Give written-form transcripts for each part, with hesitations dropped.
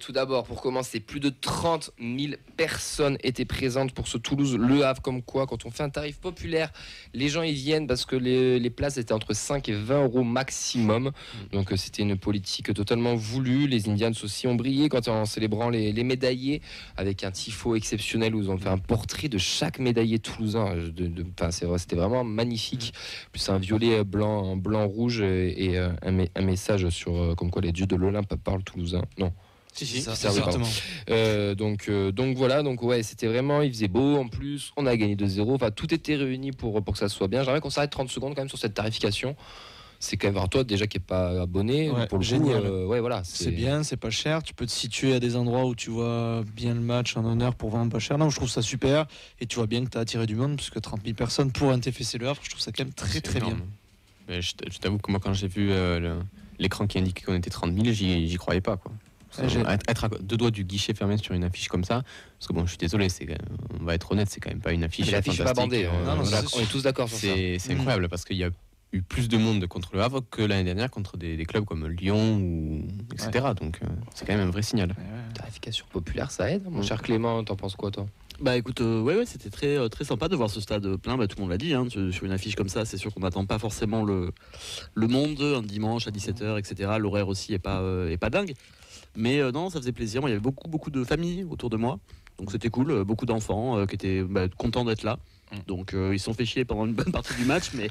tout d'abord, pour commencer, plus de 30 000 personnes étaient présentes pour ce Toulouse-Le Havre. Comme quoi, quand on fait un tarif populaire, les gens y viennent parce que les places étaient entre 5 et 20 euros maximum. Donc c'était une politique totalement voulue. Les Indians aussi ont brillé en célébrant les médaillés avec un tifo exceptionnel où ils ont fait un portrait de chaque médaillé toulousain. C'était vraiment magnifique. Plus un violet blanc rouge et un message sur comme quoi les dieux de l'Olympe parlent toulousain. Non. Si, ça, exactement. Donc voilà, ouais, c'était vraiment, il faisait beau en plus, on a gagné 2-0, enfin tout était réuni pour que ça soit bien. J'aimerais qu'on s'arrête 30 secondes quand même sur cette tarification. C'est quand même, alors toi déjà qui n'es pas abonné, pour le génial. coup, ouais, voilà, c'est bien, c'est pas cher, tu peux te situer à des endroits où tu vois bien le match en honneur pour vraiment pas cher. Non, je trouve ça super, et tu vois bien que tu as attiré du monde, parce que 30 000 personnes pour un TFC Le Havre, je trouve ça quand même très très bien. Mais je t'avoue que moi quand j'ai vu l'écran qui indiquait qu'on était 30 000, j'y croyais pas, quoi. Être à deux doigts du guichet fermé sur une affiche comme ça, parce que bon, je suis désolé, on va être honnête, c'est quand même pas une affiche. Mais l'affiche pas bandée. On est tous d'accord sur ça. C'est incroyable parce qu'il y a eu plus de monde contre le Havre que l'année dernière contre des clubs comme Lyon etc. Donc c'est quand même un vrai signal. Tarification populaire, ça aide. Mon cher Clément, t'en penses quoi toi? Bah écoute, c'était très sympa de voir ce stade plein. Tout le monde l'a dit, sur une affiche comme ça, c'est sûr qu'on n'attend pas forcément le monde un dimanche à 17h, etc. L'horaire aussi est pas dingue. Mais non, ça faisait plaisir. Moi, il y avait beaucoup de familles autour de moi, donc c'était cool. Beaucoup d'enfants qui étaient contents d'être là. Donc ils se sont fait chier pendant une bonne partie du match, mais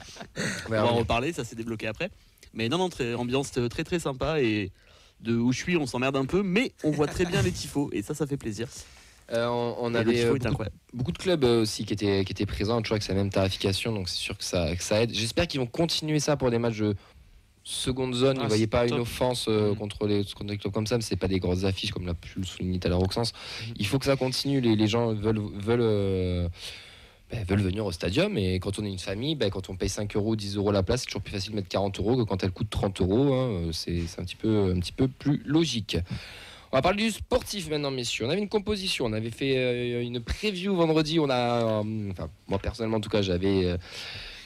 on va en reparler. Ça s'est débloqué après. Mais non, ambiance très très sympa, et de où je suis, on s'emmerde un peu, mais on voit très bien les tifos et ça fait plaisir. On avait beaucoup de clubs aussi qui étaient présents, toujours avec sa même tarification, donc c'est sûr que ça aide. J'espère qu'ils vont continuer ça pour des matchs de seconde zone. Vous ne voyez pas une offense contre les clubs comme ça, mais c'est pas des grosses affiches comme l'a pu le souligner tout à l'heure Auxence. Il faut que ça continue. Les gens veulent venir au stadium, et quand on est une famille, quand on paye 5 euros, 10 euros la place, c'est toujours plus facile de mettre 40 euros que quand elle coûte 30 euros. C'est un petit peu plus logique. On va parler du sportif maintenant, messieurs. On avait une composition, on avait fait une preview vendredi. Moi personnellement en tout cas, j'avais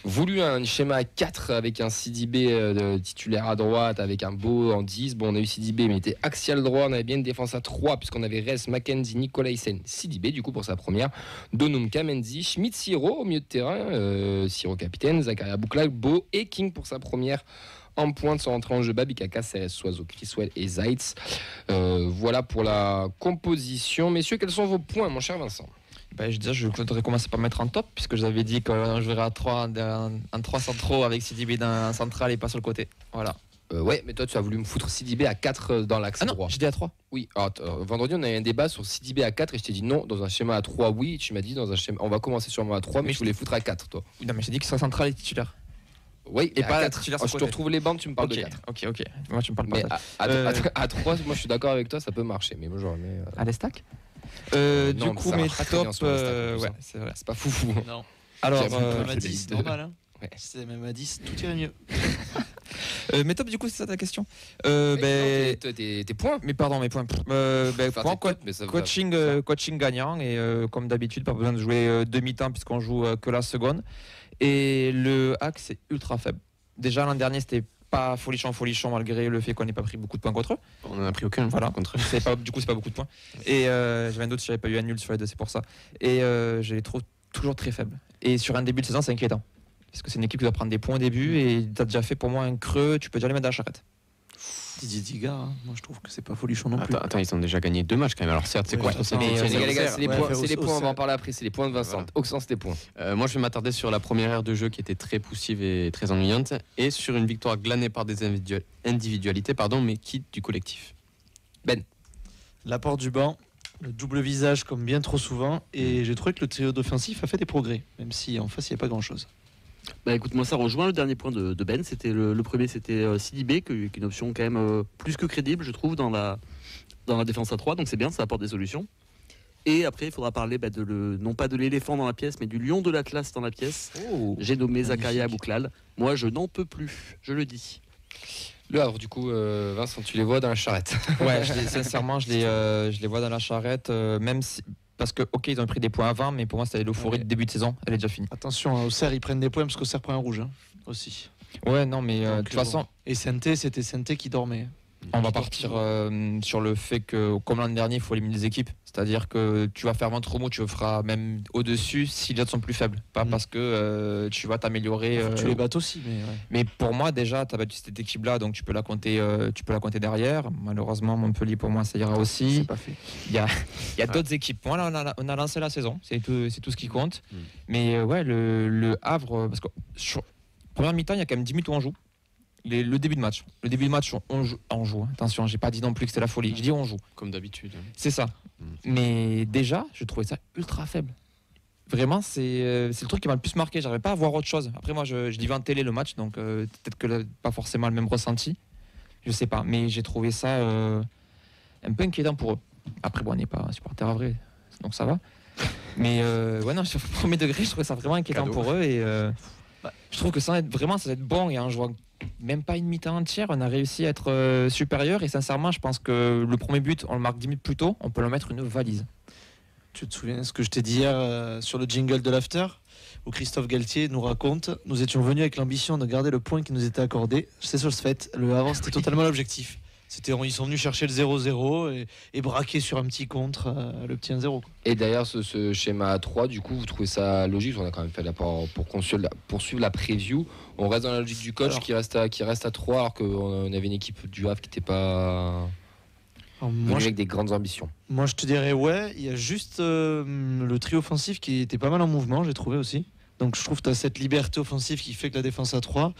voulu un schéma à 4 avec un Sidibé titulaire à droite, avec un Beau en 10. Bon, on a eu Sidibé, mais il était axial droit. On avait bien une défense à 3, puisqu'on avait Ress, Mackenzie, Nicolaisen, Sidibé, du coup, pour sa première. Donum, Kamenzi, Schmidt, Siro au milieu de terrain. Siro capitaine, Zakaria Bouklak, Beau et King pour sa première. En pointe sont entrés en jeu Babikaka, Ceres, Soiseau, Criswell et Zaitz. Voilà pour la composition. Messieurs, quels sont vos points, mon cher Vincent? Je voudrais commencer par mettre en top, puisque j'avais dit qu'on jouerait à 3 en 3 centraux avec Sidibé dans central et pas sur le côté. Voilà. Ouais, mais toi tu as voulu me foutre Sidibé à 4 dans l'axe droit. J'ai dit à 3. Oui, vendredi on a eu un débat sur Sidibé à 4 et je t'ai dit non, dans un schéma à 3, oui. Tu m'as dit dans un schéma, on va commencer sur moi à 3, mais je voulais foutre à 4, toi. Oui, non, mais j'ai dit que sur central et titulaire. Oui, et pas 4. Je te retrouve les bandes, tu me parles de 4. Ok. Moi, tu me parles pas. À 3, moi je suis d'accord avec toi, ça peut marcher. Mais moi j'aurais aimé. À l'estac du coup, mes top. C'est vrai, c'est pas foufou. Non. Alors, même à 10, c'est normal. C'est même à 10, tout irait mieux. Mes top, du coup, c'est ça ta question. Tes points. Mais pardon, mes points. Coaching gagnant, et comme d'habitude, pas besoin de jouer demi-temps puisqu'on joue que la seconde. Et le axe est ultra faible. Déjà l'an dernier, c'était pas folichon malgré le fait qu'on n'ait pas pris beaucoup de points contre eux. On n'en a pris aucun. Voilà. Contre eux. Du coup, c'est pas beaucoup de points. Et j'avais un doute si j'avais pas eu un nul sur les deux, c'est pour ça. Et je les trouve toujours très faibles. Et sur un début de saison, c'est inquiétant. Parce que c'est une équipe qui doit prendre des points au début, et t'as déjà fait pour moi un creux, tu peux déjà les mettre dans la charrette. Didier Digard, moi je trouve que c'est pas folichon non plus. Attends, ils ont déjà gagné 2 matchs quand même. Alors certes, c'est quoi c'est les points, on va en parler après. C'est les points de Vincent. Voilà. Auxence, tes points. Moi, je vais m'attarder sur la première ère de jeu qui était très poussive et très ennuyante, et sur une victoire glanée par des individualités, mais quitte du collectif. Ben. L'apport du banc, le double visage comme bien trop souvent, et j'ai trouvé que le trio d'offensif a fait des progrès, même si en face il n'y a pas grand chose. Écoute, moi ça rejoint le dernier point de Ben. C'était le premier, c'était Sidibé, qui est une option quand même plus que crédible, je trouve, dans la défense à 3, donc c'est bien, ça apporte des solutions. Et après, il faudra parler non pas de l'éléphant dans la pièce, mais du lion de l'Atlas dans la pièce. J'ai nommé Zakaria Bouklal. Moi, je n'en peux plus, je le dis. Le Havre, du coup, Vincent, tu les vois dans la charrette? Ouais, sincèrement, je les vois dans la charrette, même si... Parce que, ok, ils ont pris des points avant, mais pour moi, c'était l'euphorie de début de saison. Elle est déjà finie. Attention, Auxerre, ils prennent des points parce qu'Auxerre prend un rouge aussi. Ouais, non, mais de toute façon. Et Sainté, c'était Sainté qui dormait. On va partir sur le fait que, comme l'an dernier, il faut éliminer les équipes. C'est-à-dire que tu vas faire ventre mou, tu le feras même au-dessus si les autres sont plus faibles. Pas parce que tu vas t'améliorer. Tu les battes aussi. Mais pour moi, déjà, tu as battu cette équipe-là, donc tu peux la compter derrière. Malheureusement, Montpellier, pour moi, ça ira aussi. C'est pas fait. Il y a d'autres équipes. Moi, là, on a lancé la saison. C'est tout ce qui compte. Mais le Havre, parce que sur première mi-temps, il y a quand même 10 minutes où on joue. Le début de match. Le début de match, on joue. Hein. Attention, j'ai pas dit non plus que c'était la folie. Je dis on joue. Comme d'habitude. C'est ça. Mais déjà, je trouvais ça ultra faible. Vraiment, c'est le truc qui m'a le plus marqué. J'arrivais pas à voir autre chose. Après, moi, je l'ai vu en télé le match, donc peut-être que pas forcément le même ressenti. Je sais pas. Mais j'ai trouvé ça un peu inquiétant pour eux. Après, bon, on n'est pas supporter à vrai, donc ça va. Mais non, sur le premier degré, je trouvais ça vraiment inquiétant pour eux. Et je trouve que ça va être bon. Et en jouant même pas une mi-temps entière, on a réussi à être supérieur. Et sincèrement, je pense que le premier but, on le marque 10 minutes plus tôt, on peut leur mettre une valise. Tu te souviens de ce que je t'ai dit hier sur le jingle de l'After, où Christophe Galtier nous raconte: nous étions venus avec l'ambition de garder le point qui nous était accordé. C'est chose faite. Le Havre, c'était totalement l'objectif. Ils sont venus chercher le 0-0 et braquer sur un petit contre le petit 1-0. Et d'ailleurs, ce schéma à 3, du coup, vous trouvez ça logique? On a quand même fait l'apport pour poursuivre la preview. On reste dans la logique du coach qui reste à 3, alors qu'on avait une équipe du Havre qui n'était pas avec des grandes ambitions. Moi, je te dirais ouais. Il y a juste le trio offensif qui était pas mal en mouvement, j'ai trouvé aussi. Donc je trouve que tu as cette liberté offensive qui fait que la défense à 3.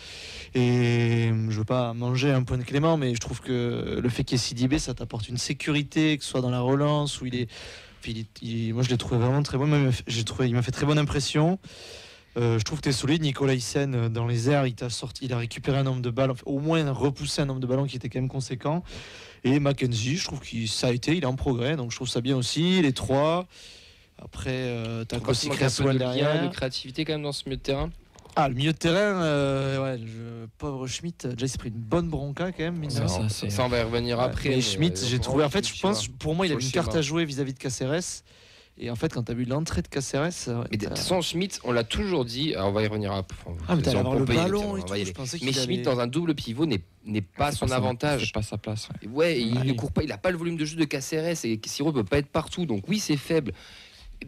Et je veux pas manger un point de Clément, mais je trouve que le fait qu'il y ait Sidibé, ça t'apporte une sécurité, que ce soit dans la relance, où moi je l'ai trouvé vraiment très bon. Il m'a fait très bonne impression. Je trouve que tu es solide. Nicolas Hyssen, dans les airs, il a récupéré un nombre de ballons, au moins repoussé un nombre de ballons qui était quand même conséquent. Et Mackenzie, je trouve qu'il il est en progrès, donc je trouve ça bien aussi. Les 3. Après, t'as aussi Cresswell derrière. De créativité quand même dans ce milieu de terrain. Ah, le milieu de terrain, le pauvre Schmitt, déjà il s'est pris une bonne bronca quand même. Ça, on va y revenir après. Mais Schmitt, j'ai trouvé, en fait, je pense, pour moi, il avait une carte à jouer vis-à-vis de Caceres. Et en fait, quand tu as vu l'entrée de Caceres. Mais de toute façon, Schmitt, on l'a toujours dit, alors on va y revenir après. Mais t'allais avoir le ballon et tout. Mais Schmitt, dans un double pivot, n'est pas son avantage. C'est pas sa place. Ouais, il ne court pas, il n'a pas le volume de jeu de Caceres et Siro peut pas être partout. Donc oui, c'est faible.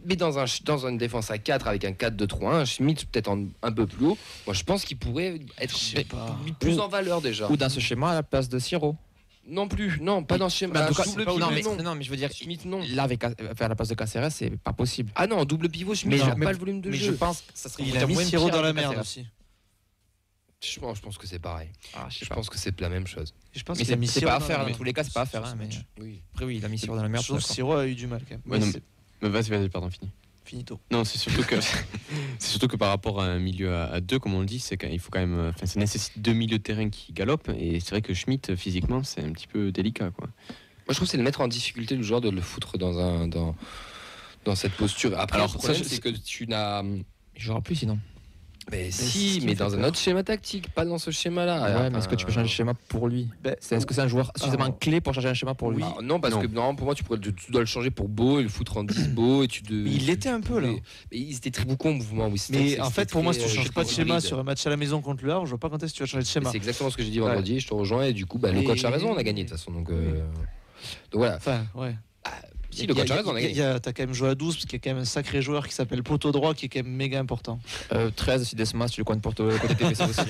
Mais dans une défense à 4 avec un 4-2-3-1, Schmitt peut-être un peu plus haut. Moi, je pense qu'il pourrait être plus en valeur déjà. Ou dans ce schéma à la place de Siro. Non plus, non, pas dans ce schéma. Non, mais je veux dire, Schmitt, non. Là, à la place de Caceres, c'est pas possible. Ah non, double pivot, Schmitt, il n'a pas le volume de jeu. Mais je pense que ça serait il a mis Siro dans la merde aussi. Je pense que c'est pareil. Je pense que c'est la même chose. Mais c'est pas à faire, dans tous les cas, c'est pas à faire. Oui. Après, oui, il a mis Siro dans la merde. Je trouve que Siro a eu du mal quand même. Vas-y, pardon, fini. Finito. Non, c'est surtout que par rapport à un milieu à 2, comme on le dit, il faut quand même, ça nécessite 2 milieux de terrain qui galopent, et c'est vrai que Schmitt physiquement c'est un petit peu délicat, quoi. Moi je trouve que c'est de mettre en difficulté le joueur, de le foutre dans cette posture. Après, alors, le problème c'est que tu n'as, il jouera plus sinon. Mais si, mais dans un autre schéma tactique, pas dans ce schéma-là. Ouais, mais est-ce que tu peux changer de schéma pour lui? Est-ce que c'est un joueur suffisamment clé pour changer un schéma pour lui? Non, parce que non, pour moi, tu dois le changer pour Beau et le foutre en 10 Beau. Il l'était un peu là. Mais ils étaient très beaucoup en mouvement. Oui, mais en fait, pour moi, si tu ne changes pas de schéma sur un match à la maison contre le Havre, je vois pas quand est-ce que tu vas changer de schéma. C'est exactement ce que j'ai dit vendredi, je te rejoins. Et du coup, le coach a raison, on a gagné de toute façon. Donc voilà. Enfin, ouais. Si, le coach a raison, on a gagné. T'as quand même joué à 12 parce qu'il y a quand même un sacré joueur qui s'appelle Poteau Droit qui est quand même méga important. 13 si Desmas, tu le comptes pour côté TPC aussi.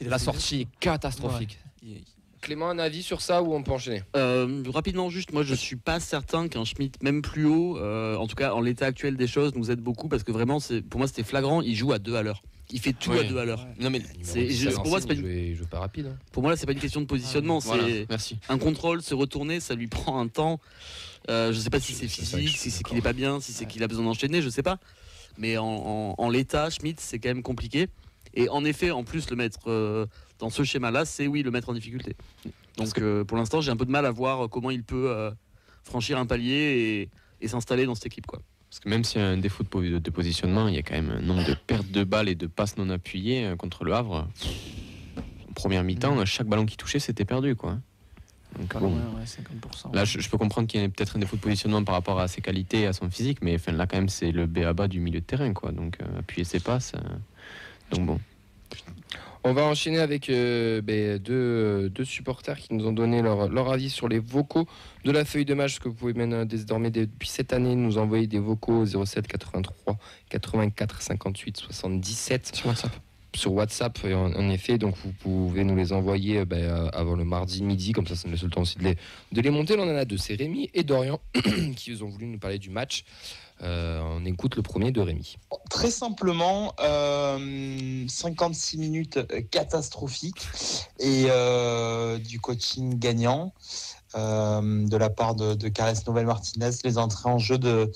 La sortie est catastrophique. Ouais. Clément, un avis sur ça ou on peut enchaîner? Rapidement, juste, moi je suis pas certain qu'un Schmitt, même plus haut, en tout cas en l'état actuel des choses, nous aide beaucoup parce que vraiment, pour moi c'était flagrant, il joue à 2 à l'heure. Il fait tout à 2 à l'heure. Ouais. Non mais pour moi c'est pas je pas rapide. Hein. Pour moi là c'est pas une question de positionnement, c'est un contrôle, se retourner, ça lui prend un temps. Je sais pas si c'est physique, si c'est qu'il est pas bien, si c'est qu'il a besoin d'enchaîner, je sais pas. Mais en l'état, Schmitt c'est quand même compliqué. Et en effet, en plus le mettre dans ce schéma-là, c'est le mettre en difficulté. Donc pour l'instant, j'ai un peu de mal à voir comment il peut franchir un palier et s'installer dans cette équipe, quoi. Parce que même s'il y a un défaut de positionnement, il y a quand même un nombre de pertes de balles et de passes non appuyées contre le Havre. En première mi-temps, chaque ballon qui touchait, c'était perdu, quoi. Donc, bon, 50%. Là, je peux comprendre qu'il y ait peut-être un défaut de positionnement par rapport à ses qualités et à son physique, mais là, quand même, c'est le b.a.-ba du milieu de terrain, quoi. Donc, appuyer ses passes. Donc, bon. On va enchaîner avec deux supporters qui nous ont donné leur avis sur les vocaux de la feuille de match, que vous pouvez maintenant désormais depuis cette année nous envoyer des vocaux 07 83 84 58 77 sur WhatsApp. Et en effet, donc vous pouvez nous les envoyer avant le mardi midi, comme ça nous laisse le temps aussi de les monter. Là, on en a deux, c'est Rémi et Dorian qui ont voulu nous parler du match. On écoute le premier de Rémi. Très simplement, 56 minutes catastrophiques et du coaching gagnant de la part de Carles Nouvel-Martinez. Les entrées en jeu de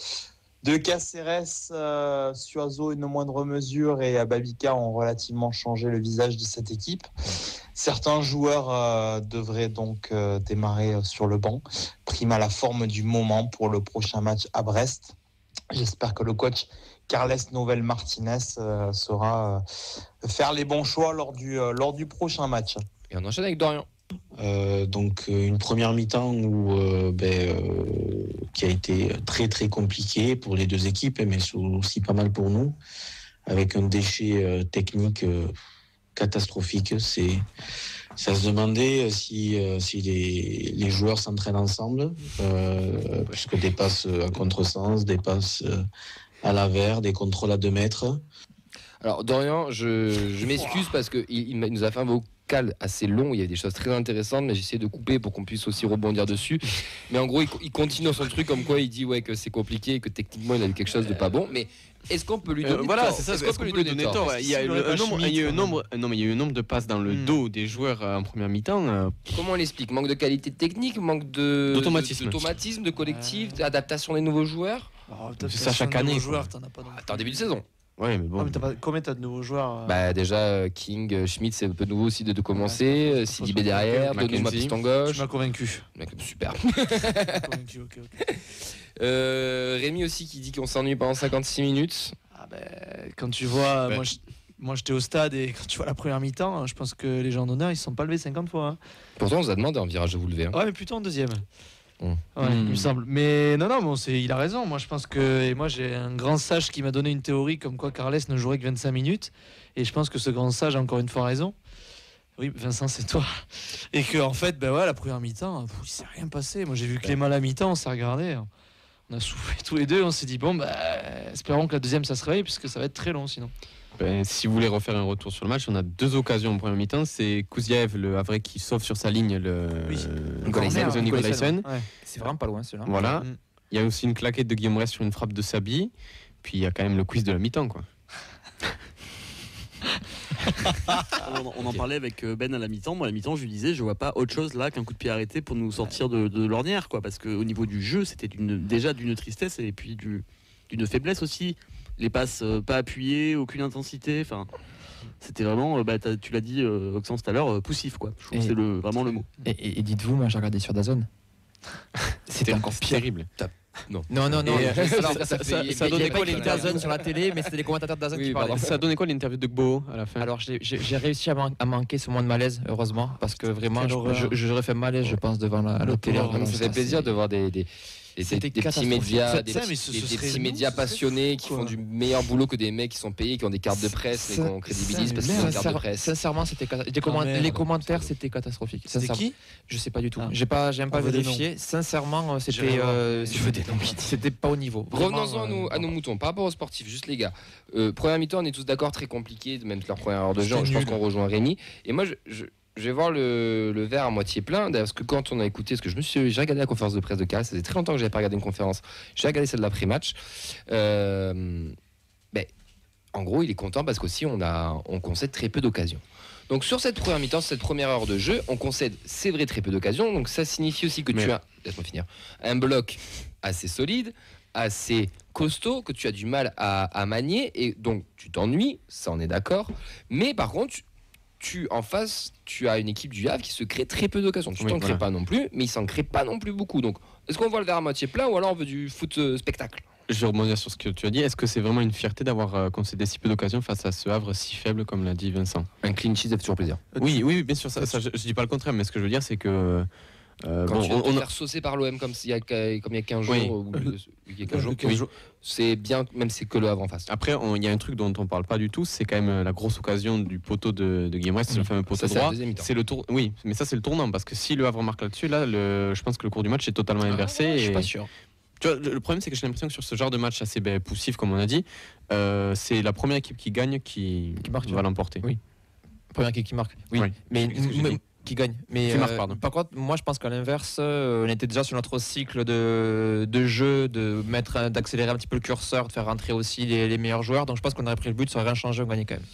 Cáceres, Suazo et no moindre mesure et Babica ont relativement changé le visage de cette équipe. Certains joueurs devraient donc démarrer sur le banc, prime à la forme du moment pour le prochain match à Brest. J'espère que le coach Carles Nouvel-Martinez saura faire les bons choix lors du prochain match. Et on enchaîne avec Dorian. Donc une première mi-temps qui a été très très compliquée pour les deux équipes, mais aussi pas mal pour nous, avec un déchet technique catastrophique. Ça se demandait si les joueurs s'entraînent ensemble, puisque des passes à contresens, des passes à l'avers, des contrôles à 2 mètres. Alors Dorian, je m'excuse parce qu'il nous a fait un vocal assez long, il y avait des choses très intéressantes, mais j'ai essayé de couper pour qu'on puisse aussi rebondir dessus. Mais en gros, il continue son truc comme quoi il dit que c'est compliqué et que techniquement il a dit quelque chose de pas bon. Mais est-ce qu'on peut lui donner tort ? C'est ça. Est-ce qu'on peut lui donner tort ? Il y a eu un nombre de passes dans le dos des joueurs en première mi-temps. Comment on l'explique ? Manque de qualité technique, manque d'automatisme, de collectif, d'adaptation des nouveaux joueurs. C'est ça chaque année. En début de saison. Ouais, mais bon. Combien t'as de nouveaux joueurs Déjà, King, Schmidt, c'est un peu nouveau aussi de commencer. Sidibé derrière, Donouma piston gauche. Tu m'as convaincu. Super. Convaincu, ok. Rémi aussi qui dit qu'on s'ennuie pendant 56 minutes. Quand tu vois, moi j'étais au stade et quand tu vois la première mi-temps, je pense que les gens d'honneur ils se sont pas levés 50 fois. Hein. Pourtant, on vous a demandé un virage de vous lever. Ouais, mais plutôt en deuxième. Il me semble. Mais non, il a raison. Moi, je pense que. Et moi, j'ai un grand sage qui m'a donné une théorie comme quoi Carles ne jouerait que 25 minutes. Et je pense que ce grand sage a encore une fois raison. Oui, Vincent, c'est toi. Et que, en fait, la première mi-temps, il s'est rien passé. Moi, j'ai vu Clément à la mi-temps, on s'est regardé. On a soufflé tous les deux. On s'est dit, espérons que la deuxième, ça se réveille, puisque ça va être très long sinon. Si vous voulez refaire un retour sur le match, on a 2 occasions en première mi-temps. C'est Kouziev, le Havrais, qui sauve sur sa ligne Nicolaisen. C'est vraiment pas loin celui-là. Voilà. Il y a aussi une claquette de Guillaume Rest sur une frappe de Sabi. Puis il y a quand même le quiz de la mi-temps, quoi. On en parlait avec Ben à la mi-temps. Moi, à la mi-temps, je lui disais, je vois pas autre chose là qu'un coup de pied arrêté pour nous sortir de l'ornière, quoi. Parce qu'au niveau du jeu, c'était déjà d'une tristesse et puis d'une faiblesse aussi. Les passes pas appuyées, aucune intensité. Enfin, c'était vraiment, tu l'as dit, Oxens tout à l'heure, poussif, quoi. Je trouve que c'est vraiment le mot. Et dites-vous, moi j'ai regardé sur DAZN. C'était encore pire. Terrible. Non. Alors, ça donnait quoi les DAZN sur la télé, mais c'était les commentateurs de DAZN qui parlaient. Ça donnait quoi l'interview de Gbo à la fin ? Alors j'ai réussi à manquer ce moment de malaise, heureusement, parce que vraiment j'aurais fait malaise, je pense, devant la télé. Ça fait plaisir de voir des petits médias, des petits médias passionnés qui font du meilleur boulot que des mecs qui sont payés, qui ont des cartes de presse et qu'on crédibilise parce qu'ils ont des cartes de presse. Sincèrement, les commentaires c'était catastrophique. C'était qui ? Je sais pas du tout. J'aime pas vérifier. Sincèrement, c'était pas au niveau. Revenons-en à nos moutons. Par rapport aux sportifs, juste les gars. Première mi-temps, on est tous d'accord, très compliqué, même leur première heure de jeu. Je pense qu'on rejoint Rémi. Et moi, je vais voir le verre à moitié plein, parce que quand on a écouté, parce que j'ai regardé la conférence de presse de Carles, ça faisait très longtemps que j'avais pas regardé une conférence, j'ai regardé celle de l'après-match. En gros, il est content parce qu'aussi on concède très peu d'occasions. Donc sur cette première mi-temps, cette première heure de jeu, on concède, c'est vrai, très peu d'occasions. Donc ça signifie aussi que tu as, laisse-moi finir, un bloc assez solide, assez costaud, que tu as du mal à manier, et donc tu t'ennuies, ça on est d'accord. Mais par contre, en face, tu as une équipe du Havre qui se crée très peu d'occasions. Tu t'en crées pas non plus, mais il s'en crée pas non plus beaucoup. Donc, est-ce qu'on voit le verre à moitié plein ou alors on veut du foot spectacle ? Je vais rebondir sur ce que tu as dit. Est-ce que c'est vraiment une fierté d'avoir concédé si peu d'occasions face à ce Havre si faible, comme l'a dit Vincent ? Un clean sheet, ça fait toujours plaisir. Oui, bien sûr. Ça, je dis pas le contraire, mais ce que je veux dire, c'est que Quand tu vas te faire saucer par l'OM comme il y a 15 jours, c'est bien, même c'est que le Havre en face. Après, il y a un truc dont on parle pas du tout, c'est quand même la grosse occasion du poteau de Guillaume Rest, le fameux poteau droit. C'est le tour. Oui, mais ça c'est le tournant, parce que si le Havre marque là-dessus, je pense que le cours du match est totalement inversé. Je suis pas sûr. Tu vois, le problème, c'est que j'ai l'impression que sur ce genre de match assez poussif, comme on a dit, c'est la première équipe qui gagne qui va l'emporter. Oui. Première équipe qui marque. Oui. Mais qui gagne. Mais par contre, moi je pense qu'à l'inverse, on était déjà sur notre cycle de jeu, d'accélérer un petit peu le curseur, de faire rentrer aussi les meilleurs joueurs. Donc je pense qu'on aurait pris le but, ça aurait rien changé, on gagnait quand même.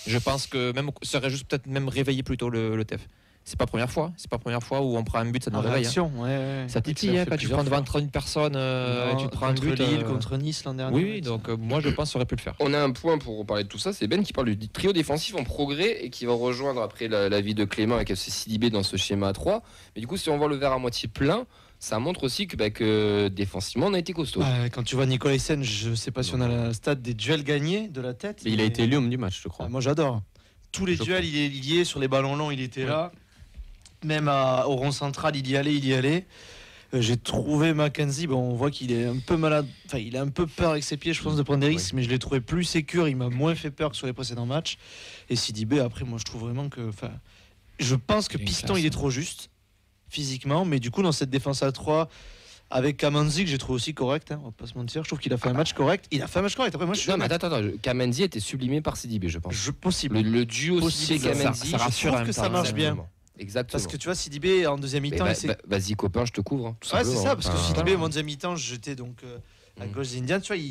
Je pense que même ça aurait juste peut-être même réveillé plutôt le TEF. C'est pas la première fois où on prend un but, ça nous réveille. Ça titille, quand tu prends devant 30 personnes, tu prends un but. Lille contre Nice l'an dernier. Oui, donc moi je pense qu'on aurait pu le faire. On a un point pour parler de tout ça, c'est Ben qui parle du trio défensif en progrès et qui va rejoindre après l'avis de Clément avec FC Sidibé dans ce schéma à 3. Mais du coup, si on voit le verre à moitié plein, ça montre aussi que défensivement on a été costaud. Quand tu vois Nicolas Hyssen, je sais pas si on a la stat des duels gagnés de la tête. Il a été élu homme du match, je crois. Moi j'adore. Tous les duels, il est lié sur les ballons longs, il était là. Même au rond central, il y allait. J'ai trouvé Mackenzie, on voit qu'il est un peu malade, il a un peu peur avec ses pieds, je pense, de prendre des risques, mais je l'ai trouvé plus sécure, il m'a moins fait peur que sur les précédents matchs. Et Sidibé, après, moi je trouve vraiment que... Je pense que Piston, il est trop juste, physiquement, mais du coup, dans cette défense à 3, avec Kamanzi, que j'ai trouvé aussi correct, on va pas se mentir, je trouve qu'il a fait un match correct. Après, moi, attends, Kamanzi était sublimé par Sidibé, je pense. Possible. Le duo Sidibé-Kamanzi, ça rassure que ça marche bien. Exactement. Parce que tu vois, Sidibé en deuxième mi-temps. Vas-y, copain, je te couvre. C'est ça, parce que Sidibé en deuxième mi-temps, j'étais donc à gauche des Indians, tu vois,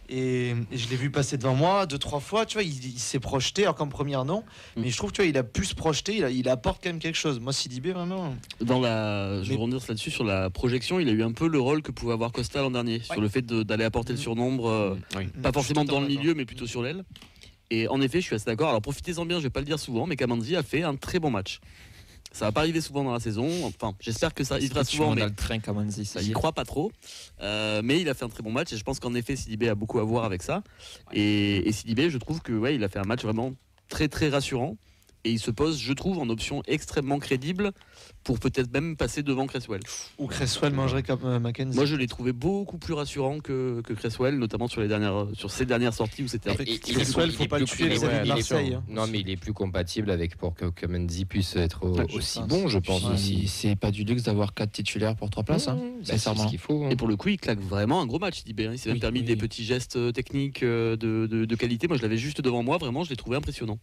et je l'ai vu passer devant moi 2-3 fois, tu vois, il s'est projeté, alors qu'en première non, mais je trouve, tu vois, il a pu se projeter, il apporte quand même quelque chose. Moi, Sidibé, vraiment. Je vais revenir là-dessus sur la projection, il a eu un peu le rôle que pouvait avoir Costa l'an dernier, sur le fait d'aller apporter le surnombre, pas forcément dans le milieu, mais plutôt sur l'aile. Et en effet, je suis assez d'accord. Alors profitez-en bien, je vais pas le dire souvent, mais Kamanzi a fait un très bon match. Ça va pas arriver souvent dans la saison. Enfin, j'espère que ça arrivera souvent. Mais le train Kamanzi, ça y est. J'y crois pas trop. Mais il a fait un très bon match et je pense qu'en effet, Sidibé a beaucoup à voir avec ça. Et Sidibé, je trouve que il a fait un match vraiment très très rassurant. Et il se pose, je trouve, en option extrêmement crédible pour peut-être même passer devant Cresswell. Ou Cresswell mangerait comme Mackenzie. Moi, je l'ai trouvé beaucoup plus rassurant que Cresswell, notamment sur ces dernières sorties où c'était un peu. Cresswell, faut pas le tuer les amis de Marseille. Non, mais il est plus compatible pour que Kamanzi puisse être aussi bon, je pense. C'est pas du luxe d'avoir 4 titulaires pour 3 places. C'est ce qu'il faut. Et pour le coup, il claque vraiment un gros match, Sidibé. Il s'est même permis des petits gestes techniques de qualité. Moi, je l'avais juste devant moi. Vraiment, je l'ai trouvé impressionnant.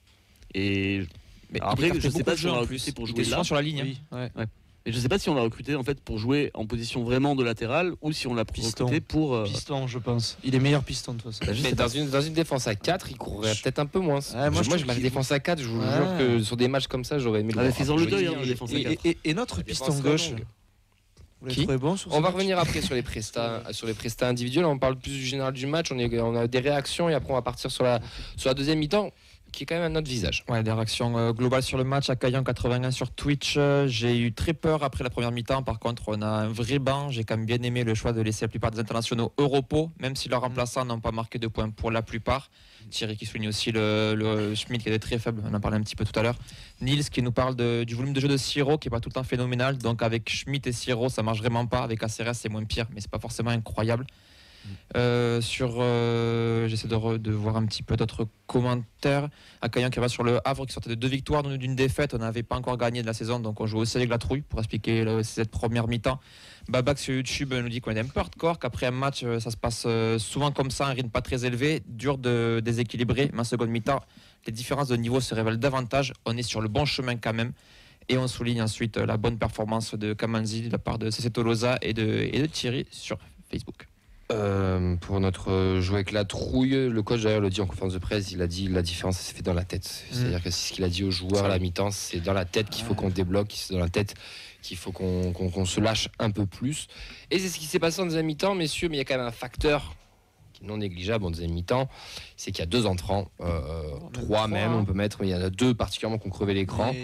Mais après, je sais pas si on l'a recruté pour jouer là. Sur la ligne. Et je sais pas si on l'a recruté en fait pour jouer en position vraiment de latéral ou si on l'a recruté pour piston, je pense. Il est meilleur piston de toute façon. Mais dans une défense à 4, il courrait peut-être un peu moins. Moi, je la défense à 4, je vous jure que sur des matchs comme ça, j'aurais aimé faisant le deuil de défense à 4. Et notre piston gauche. On va revenir après sur les prestats individuels. On parle plus du général du match. On a des réactions et après on va partir sur la deuxième mi-temps, qui est quand même un autre visage. Des réactions globales sur le match. Accueillant 81 sur Twitch. J'ai eu très peur après la première mi-temps. Par contre, on a un vrai banc. J'ai quand même bien aimé le choix de laisser la plupart des internationaux au repos, même si leurs remplaçants n'ont pas marqué de points pour la plupart. Thierry qui souligne aussi le Schmidt qui était très faible. On en parlait un petit peu tout à l'heure. Nils qui nous parle du volume de jeu de Siro qui n'est pas tout le temps phénoménal. Donc avec Schmidt et Siro, ça marche vraiment pas. Avec ACRS, c'est moins pire, mais c'est pas forcément incroyable. J'essaie de voir un petit peu d'autres commentaires. Accueillant qui va sur le Havre qui sortait de 2 victoires d'une défaite. On n'avait pas encore gagné de la saison, donc on joue aussi avec la trouille pour expliquer cette première mi-temps. Babac sur YouTube nous dit qu'on est un peu hardcore, qu'après un match ça se passe souvent comme ça, un rythme pas très élevé, dur de déséquilibrer, mais en seconde mi-temps les différences de niveau se révèlent davantage. On est sur le bon chemin quand même. Et on souligne ensuite la bonne performance de Kamanzi de la part de CC Tolosa et de Thierry sur Facebook. Pour notre jouer avec la trouille, le coach d'ailleurs le dit en conférence de presse, il a dit la différence s'est faite dans la tête. C'est-à-dire que c'est ce qu'il a dit aux joueurs à la mi-temps, c'est dans la tête qu'il faut qu'on débloque, c'est dans la tête qu'il faut qu'on se lâche un peu plus. Et c'est ce qui s'est passé en deuxième mi-temps, messieurs, mais il y a quand même un facteur qui est non négligeable en deuxième mi-temps, c'est qu'il y a 2 entrants, 3 même, on peut mettre, mais il y en a 2 particulièrement qui ont crevé l'écran.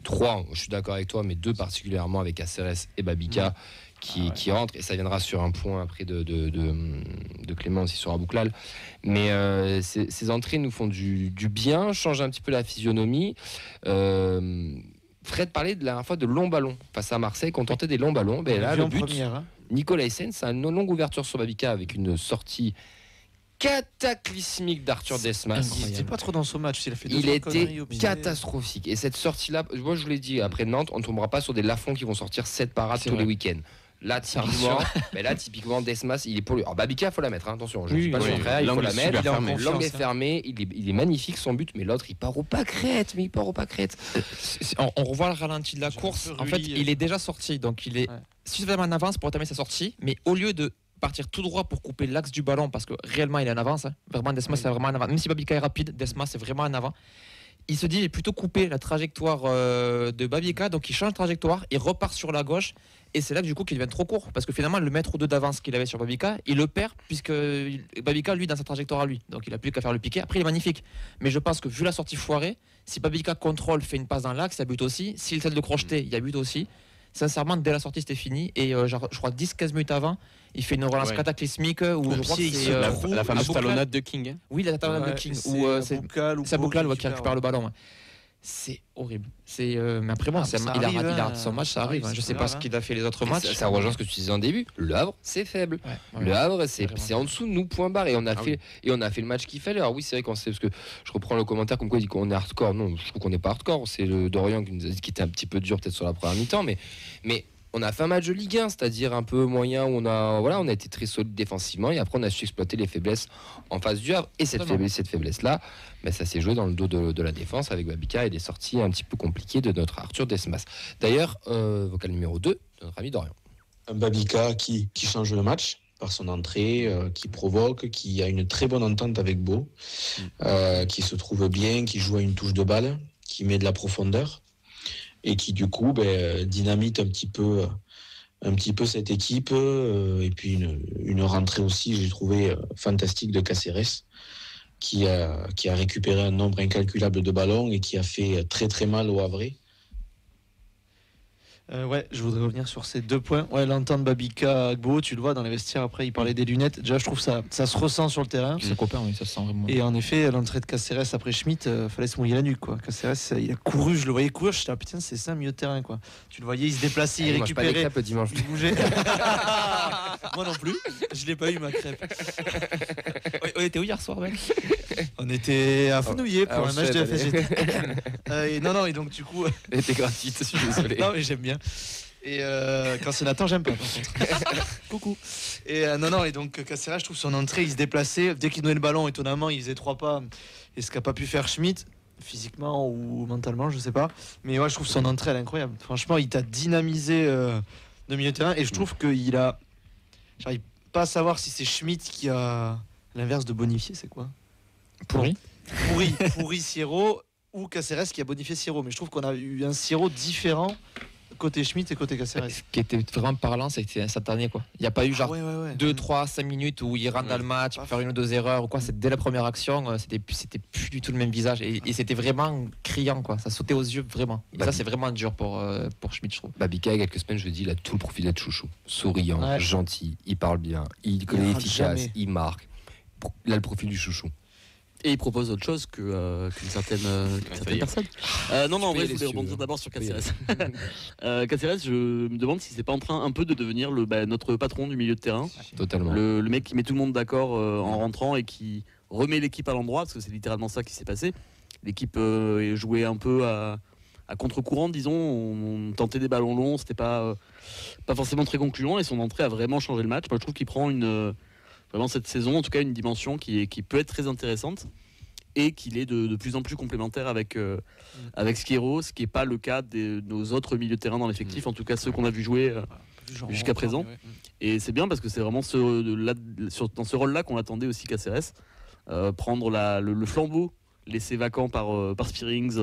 3, je suis d'accord avec toi, mais 2 particulièrement avec ACRS et Babika. Qui rentre, et ça viendra sur un point après de Clément aussi sur Abouklal, mais ces entrées nous font du bien, changent un petit peu la physionomie, Fred parlait de la dernière fois de longs ballons face à Marseille, qu'on tentait des longs ballons. Ben là, le but, Nicolas Hyssen, c'est une longue ouverture sur Babica avec une sortie cataclysmique d'Arthur Desmas. Il n'était pas trop dans son match. Il était catastrophique. Et cette sortie-là, moi je vous l'ai dit, après Nantes, on ne tombera pas sur des Lafont qui vont sortir 7 parades tous les week-ends. Là, typiquement, Desmas, il est pour lui. Alors, Babica, il faut la mettre, hein, attention. Je ne dis pas le contraire, il faut la mettre. L'angle est fermé, il est magnifique son but, mais l'autre, il part au pâquerette. On revoit le ralenti de la course. En fait, il est déjà sorti, donc il est suffisamment en avance pour entamer sa sortie, mais au lieu de partir tout droit pour couper l'axe du ballon, parce que réellement, il est en avance. Hein. Vraiment, Desmas, c'est vraiment en avant. Même si Babica est rapide, Desmas, c'est vraiment en avant. Il se dit, j'ai plutôt coupé la trajectoire de Babica, donc il change de trajectoire, il repart sur la gauche, et c'est là du coup qu'il devient trop court, parce que finalement le mètre ou deux d'avance qu'il avait sur Babica, il le perd, puisque Babica, lui, dans sa trajectoire à lui, donc il n'a plus qu'à faire le piqué. Après, il est magnifique, mais je pense que vu la sortie foirée, si Babica contrôle, fait une passe dans l'axe, il y a but aussi. S'il essaie de le crocheter, il y a but aussi. Sincèrement, dès la sortie, c'était fini, et je crois 10-15 minutes avant, il fait une relance cataclysmique où je crois que c'est la fameuse talonnade de King. Hein. Oui, la talonnade de King, où c'est Boucal qui récupère le ballon. C'est horrible. Mais après, bon, il a son match, ça arrive. Je sais pas ce qu'il a fait les autres matchs. Ça rejoint ce que tu disais en début. Le Havre, c'est faible. Le Havre, c'est en dessous de nous, point barre. Et on a fait le match qu'il fallait. Alors oui, c'est vrai qu'on sait, parce que je reprends le commentaire comme quoi il dit qu'on est hardcore. Non, je trouve qu'on n'est pas hardcore. C'est le Dorian qui nous a dit qu'il était un petit peu dur peut-être sur la première mi-temps, mais on a fait un match de Ligue 1, c'est-à-dire un peu moyen, où on a été très solide défensivement, et après on a su exploiter les faiblesses en face du Havre. Et cette faiblesse-là, ça s'est joué dans le dos de la défense avec Babica et des sorties un petit peu compliquées de notre Arthur Desmas. D'ailleurs, vocal numéro 2 de notre ami Dorian. Un Babica qui change le match par son entrée, qui provoque, qui a une très bonne entente avec Beau, qui se trouve bien, qui joue à une touche de balle, qui met de la profondeur, et qui du coup dynamite un petit peu cette équipe, et puis une rentrée aussi, j'ai trouvé fantastique, de Cáceres, qui a récupéré un nombre incalculable de ballons et qui a fait très très mal au Havre. Je voudrais revenir sur ces 2 points. L'entente Babica Agbo, tu le vois dans les vestiaires, après il parlait des lunettes. Déjà, je trouve ça se ressent sur le terrain. C'est copain, oui, ça se sent vraiment. Et en effet, l'entrée de Cáceres après Schmitt, fallait se mouiller la nuque, quoi. Cáceres, il a couru, je le voyais courir, je me putain, c'est ça, milieu de terrain, quoi. Tu le voyais, il se déplaçait, il récupérait. Pas les crêpes dimanche. Il bougeait. Moi non plus, je l'ai pas eu, ma crêpe. On était où hier soir, mec? On était à Fenouillet pour un match de FSGT. Non, et donc du coup. Elle était gratuite, je suis désolé. Non, mais j'aime bien. Et quand c'est Nathan, j'aime pas, par contre. Coucou. Et et donc Cáceres, je trouve son entrée, il se déplaçait. Dès qu'il donnait le ballon, étonnamment, il faisait 3 pas. Et ce qu'a pas pu faire Schmitt, physiquement ou mentalement, je sais pas. Mais je trouve son entrée, elle est incroyable. Franchement, il t'a dynamisé de milieu de terrain. Et je trouve qu'il a. J'arrive pas à savoir si c'est Schmitt qui a l'inverse de bonifié, c'est quoi? Pourri Siro, ou Cáceres qui a bonifié Siro. Mais je trouve qu'on a eu un Siro différent côté Schmitt et côté Cáceres. Ce qui était vraiment parlant, c'était instantané, quoi. Il n'y a pas eu 2, 3, 5 minutes où il rentre dans le match, pour faire 1 ou 2 erreurs ou quoi. C'est dès la première action, c'était plus du tout le même visage, et c'était vraiment criant, quoi. Ça sautait aux yeux vraiment. Et ça, c'est vraiment dur pour Schmitt, je trouve. Babica, il y a quelques semaines, je dis, il a tout le profil d'être chouchou, souriant, gentil, il parle bien, il est efficace, il marque. Il a le profil du chouchou. Et il propose autre chose qu'une certaine personne. Non, en vrai, je voulais rebondir d'abord sur Cáceres. Cáceres, je me demande si c'est pas en train un peu de devenir notre patron du milieu de terrain. Totalement. Le mec qui met tout le monde d'accord en rentrant et qui remet l'équipe à l'endroit, parce que c'est littéralement ça qui s'est passé. L'équipe jouait un peu à contre-courant, disons. On tentait des ballons longs, c'était pas forcément très concluant, et son entrée a vraiment changé le match. Moi, je trouve qu'il prend vraiment cette saison, en tout cas, une dimension qui peut être très intéressante, et qu'il est de plus en plus complémentaire avec Schiero, ce qui n'est pas le cas de nos autres milieux de terrain dans l'effectif, en tout cas ceux qu'on a vu jouer jusqu'à présent. Et c'est bien parce que c'est vraiment dans ce rôle-là qu'on attendait aussi Cáceres, prendre le flambeau laissé vacant par Spearings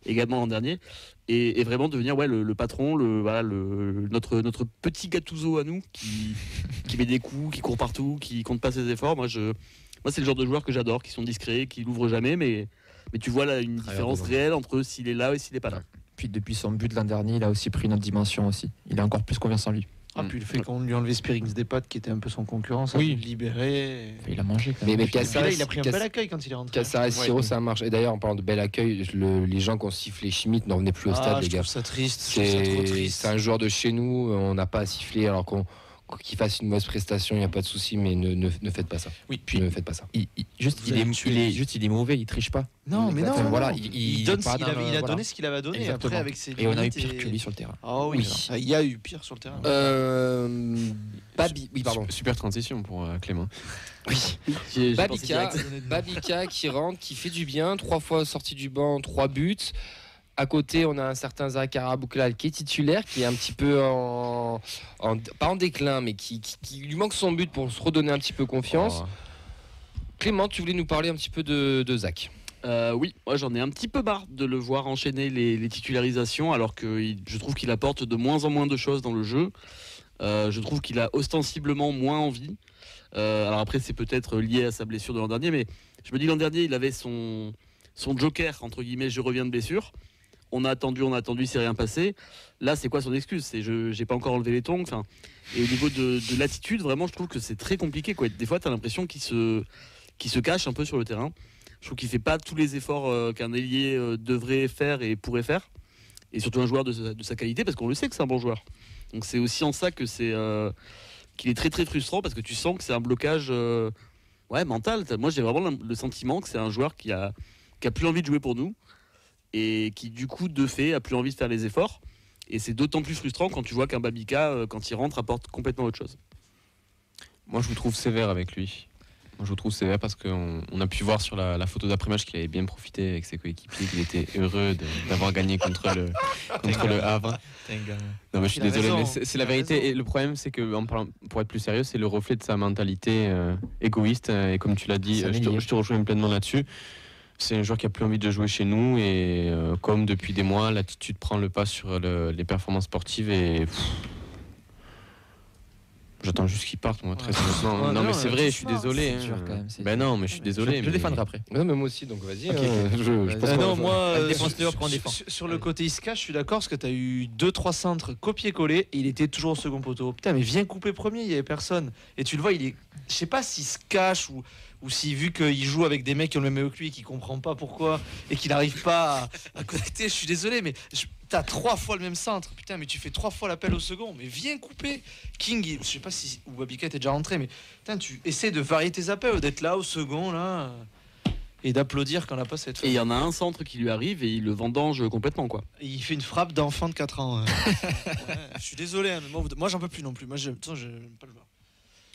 également l'an dernier, et vraiment devenir le patron, notre petit Gattuso à nous, qui met des coups, qui court partout, qui compte pas ses efforts. Moi c'est le genre de joueur que j'adore, qui sont discrets, qui l'ouvrent jamais, mais tu vois là une différence réelle entre s'il est là et s'il est pas là. Puis depuis son but l'an dernier, il a aussi pris une autre dimension aussi. Il a encore plus confiance en lui. Puis le fait qu'on lui enlevait Spearings des pattes, qui était un peu son concurrent, ça libéré. Il a mangé quand même. Mais Caceres, il a pris un bel accueil quand il est rentré. Caceres, Siro, ça marche. Et d'ailleurs, en parlant de bel accueil, les gens qui ont sifflé Schmitt n'en venaient plus au stade, les gars. Je trouve ça triste. C'est un joueur de chez nous, on n'a pas à siffler alors qu'il fasse une mauvaise prestation, il n'y a pas de souci, mais ne faites pas ça. Oui, puis ne faites pas ça. Il est mauvais, il triche pas. Non, mais non. Voilà, il a donné ce qu'il avait donné. Après, avec ses et on a eu pire que lui sur le terrain. Ah oui, il y a eu pire sur le terrain. Oui, pardon. Super transition pour Clément. Oui. Babika qui rentre, qui fait du bien, 3 fois sorti du banc, 3 buts. À côté, on a un certain Zakaria Bouklal qui est titulaire, qui est un petit peu pas en déclin, mais qui lui manque son but pour se redonner un petit peu confiance. Clément, tu voulais nous parler un petit peu de Zach. Oui, moi j'en ai un petit peu marre de le voir enchaîner les titularisations, alors que je trouve qu'il apporte de moins en moins de choses dans le jeu. Je trouve qu'il a ostensiblement moins envie. Alors après, c'est peut-être lié à sa blessure de l'an dernier, mais je me dis l'an dernier, il avait son joker, entre guillemets, je reviens de blessure. On a attendu, il s'est rien passé. Là, c'est quoi son excuse? C'est j'ai pas encore enlevé les tongs. Et au niveau de l'attitude, vraiment, je trouve que c'est très compliqué, quoi. Des fois, tu as l'impression qu'il se cache un peu sur le terrain. Je trouve qu'il fait pas tous les efforts qu'un ailier devrait faire et pourrait faire. Et surtout un joueur de sa qualité, parce qu'on le sait que c'est un bon joueur. Donc c'est aussi en ça que qu'il est très très frustrant, parce que tu sens que c'est un blocage mental. Moi, j'ai vraiment le sentiment que c'est un joueur qui a plus envie de jouer pour nous, et qui du coup de fait a plus envie de faire les efforts, et c'est d'autant plus frustrant quand tu vois qu'un Babika quand il rentre apporte complètement autre chose. Moi je vous trouve sévère avec lui. Moi je vous trouve sévère parce qu'on a pu voir sur la photo d'après-match qu'il avait bien profité avec ses coéquipiers, qu'il était heureux d'avoir gagné contre le Havre. Non mais je suis désolé, mais c'est la vérité. Et le problème c'est que, pour être plus sérieux, c'est le reflet de sa mentalité égoïste, et comme tu l'as dit, je te rejoins pleinement là-dessus. C'est un joueur qui a plus envie de jouer chez nous, et comme depuis des mois, l'attitude prend le pas sur les performances sportives, et j'attends juste qu'il parte, moi, très honnêtement. Non, mais c'est vrai, je suis désolé. C'est dur quand même. Ben non, mais je suis désolé. Je le défendrai après. Non, mais moi aussi, donc vas-y. Okay. Je pense non, moi, sur le côté Isca, je suis d'accord, parce que tu as eu 2-3 centres copier-coller, et il était toujours au second poteau. Putain, mais viens couper premier, il n'y avait personne. Et tu le vois, je sais pas s'il se cache ou si, vu qu'il joue avec des mecs qui ont le même que lui et qu'il comprend pas pourquoi et qu'il n'arrive pas à connecter, je suis désolé, mais t'as 3 fois le même centre, putain, mais tu fais 3 fois l'appel au second, mais viens couper. King, je sais pas si Babika était déjà rentré, mais putain, tu essaies de varier tes appels, d'être là au second, là, et d'applaudir quand la passe est faite. Et il y en a un centre qui lui arrive et il le vendange complètement, quoi. Et il fait une frappe d'enfant de 4 ans. Je suis désolé, hein, mais moi j'en peux plus non plus. Moi j'aime pas le voir.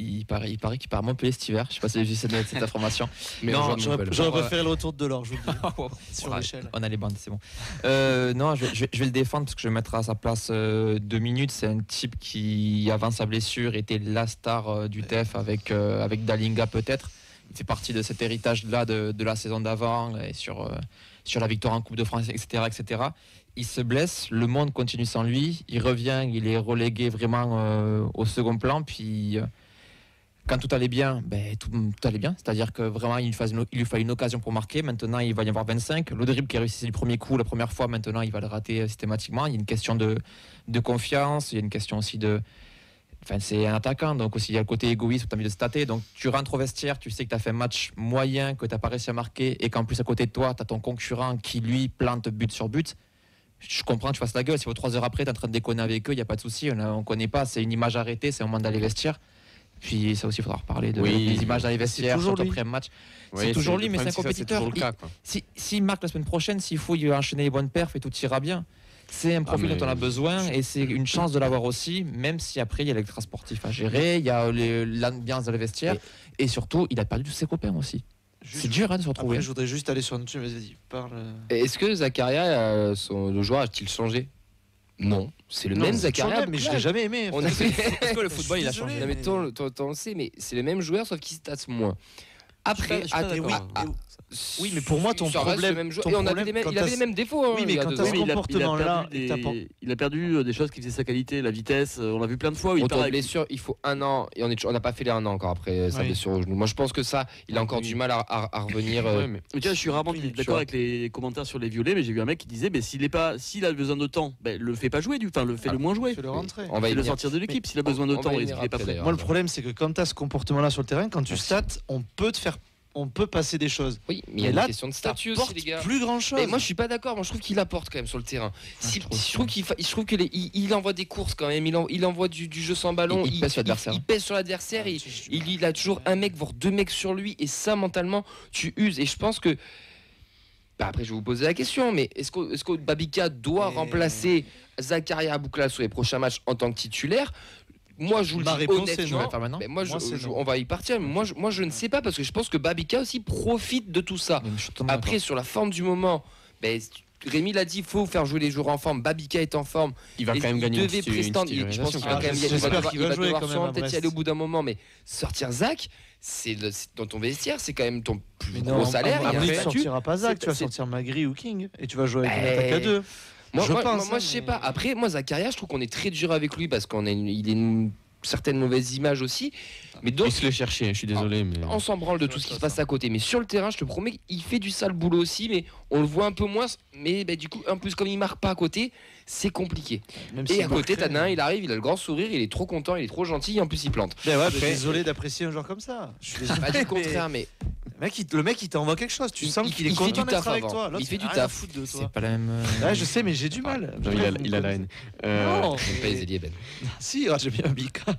Il paraît qu'il part à Montpellier cet hiver. Je sais pas si j'ai cette information. Mais non, j'aurais préféré le retour de Delors, je vous le dis. Sur l'échelle. On a les bandes, c'est bon. Non, je vais le défendre parce que je vais mettre à sa place 2 minutes. C'est un type qui, avant sa blessure, était la star du TEF avec Dalinga peut-être. Il fait partie de cet héritage-là de la saison d'avant, et sur la victoire en Coupe de France, etc., etc. Il se blesse, le monde continue sans lui. Il revient, il est relégué vraiment au second plan. Puis quand tout allait bien, tout allait bien. C'est-à-dire que vraiment, il lui fallait une occasion pour marquer. Maintenant, il va y avoir 25. Le dribble qui a réussi du premier coup, la première fois, maintenant, il va le rater systématiquement. Il y a une question de confiance. Il y a une question aussi de... Enfin, c'est un attaquant, donc aussi il y a le côté égoïste où tu as envie de stater. Donc tu rentres au vestiaire, tu sais que tu as fait un match moyen, que tu n'as pas réussi à marquer, et qu'en plus à côté de toi, tu as ton concurrent qui lui plante but sur but. Je comprends que tu fasses la gueule. Si 3 heures après, tu es en train de déconner avec eux, il n'y a pas de souci. On ne connaît pas, c'est une image arrêtée, c'est un moment d'aller vestiaire. Puis ça aussi, il faudra reparler des images dans les vestiaires, surtout après un match. Oui, c'est toujours lui, mais c'est un compétiteur. S'il marque la semaine prochaine, s'il faut, il va enchaîner les bonnes perfs et tout ira bien. C'est un profil dont on a besoin, et c'est une chance de l'avoir aussi, même si après il y a l'extra-sportif à gérer, il y a l'ambiance dans les vestiaires, et surtout, il a perdu tous ses copains aussi. C'est dur de se retrouver. Après, je voudrais juste aller sur un dessus, vas-y, parle. Est-ce que Zakaria, le joueur, a-t-il changé ? Non, c'est le même Zakaria, mais je l'ai jamais aimé. Est-ce que le football il a changé? Non, mais t'en sais, mais c'est le même joueur, sauf qu'il se tasse moins. Après, oui, mais pour moi, ton problème, il avait les mêmes défauts. Oui, mais quand tu as ce comportement-là, il a perdu des choses qui faisaient sa qualité, la vitesse. On l'a vu plein de fois. Retour de blessure, il faut 1 an et on n'a pas fait les 1 an encore après sa blessure au genou. Moi, je pense que ça, il a encore du mal à revenir. Mais tu vois, je suis rarement d'accord avec les commentaires sur les violets, mais j'ai vu un mec qui disait, s'il a besoin de temps, le fait pas jouer, le moins jouer. Fais-le rentrer. On va le sortir de l'équipe s'il a besoin de temps et qu'il est pas prêt. Moi, le problème, c'est que quand tu as ce comportement-là sur le terrain, quand tu states, on peut passer des choses. Oui, mais il y a une question de statut aussi, les gars. Plus grand chose. Mais moi, je suis pas d'accord. Moi, je trouve qu'il apporte quand même sur le terrain. Je trouve qu'il envoie des courses quand même. Il envoie du jeu sans ballon. Il pèse sur l'adversaire. Il pèse sur l'adversaire. Il a toujours un mec, voire 2 mecs sur lui. Et ça, mentalement, tu uses. Et je pense que. Après, je vais vous poser la question. Mais est-ce que Babika doit remplacer Zakaria Aboukhlal sur les prochains matchs en tant que titulaire? Moi, je vous le dis honnêtement, on va y partir. Mais moi, je ne sais pas parce que je pense que Babika aussi profite de tout ça. Après, sur la forme du moment, Rémi l'a dit, il faut faire jouer les joueurs en forme. Babika est en forme. Il va quand même gagner. Je pense qu'il va quand même y aller. Peut-être y aller au bout d'un moment, mais sortir Zach, c'est dans ton vestiaire, c'est quand même ton plus gros salaire. Tu ne sortiras pas Zach, tu vas sortir Magri ou King et tu vas jouer avec une attaque à 2. Moi, je sais pas. Après, moi, Zakaria, je trouve qu'on est très dur avec lui parce qu'il a une certaine mauvaise image aussi. Mais donc, il se le cherchait, je suis désolé. Mais... On s'en branle de tout ce qui se passe à côté. Mais sur le terrain, je te promets qu'il fait du sale boulot aussi, mais on le voit un peu moins. Mais du coup, en plus, comme il marque pas à côté, c'est compliqué. Et à côté, t'as un, il arrive, il a le grand sourire, il est trop content, il est trop gentil, et en plus, il plante. Désolé d'apprécier un joueur comme ça. Je suis pas du contraire, mais. Le mec, il t'envoie quelque chose. Tu sens qu'il est content d'être avec toi. Il fait du taf. C'est pas la même. Je sais, mais j'ai du mal. Il a la haine. Non, j'aime pas les ailiers, Ben. Si, j'ai bien Babika.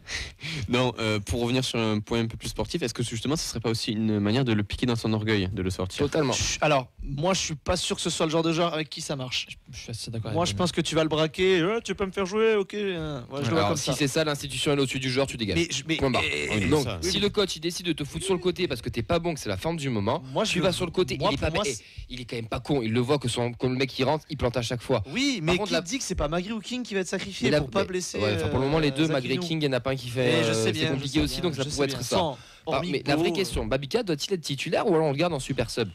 Non, pour revenir sur un point un peu plus sportif, est-ce que justement ce serait pas aussi une manière de le piquer dans son orgueil, de le sortir? Totalement. Alors, moi, je suis pas sûr que ce soit le genre de joueur avec qui ça marche. Je suis assez d'accord. Moi, je pense que tu vas le braquer. Tu peux me faire jouer, ok. Alors, si c'est ça, l'institution est au-dessus du joueur, tu dégages. Point barre. Donc, si le coach il décide de te foutre sur le côté parce que t'es pas bon, que c'est la forme du moment, tu vas sur le côté. Il est quand même pas con. Il le voit que le mec qui rentre, il plante à chaque fois. Oui, mais qui dit que c'est pas Magri ou King qui va être sacrifié pour pas blesser. Pour le moment, les deux, Magri et King, il y en a pas un qui fait. C'est compliqué aussi, donc ça pourrait être ça. Mais la vraie question, Babika doit-il être titulaire ou alors on le garde en super sub?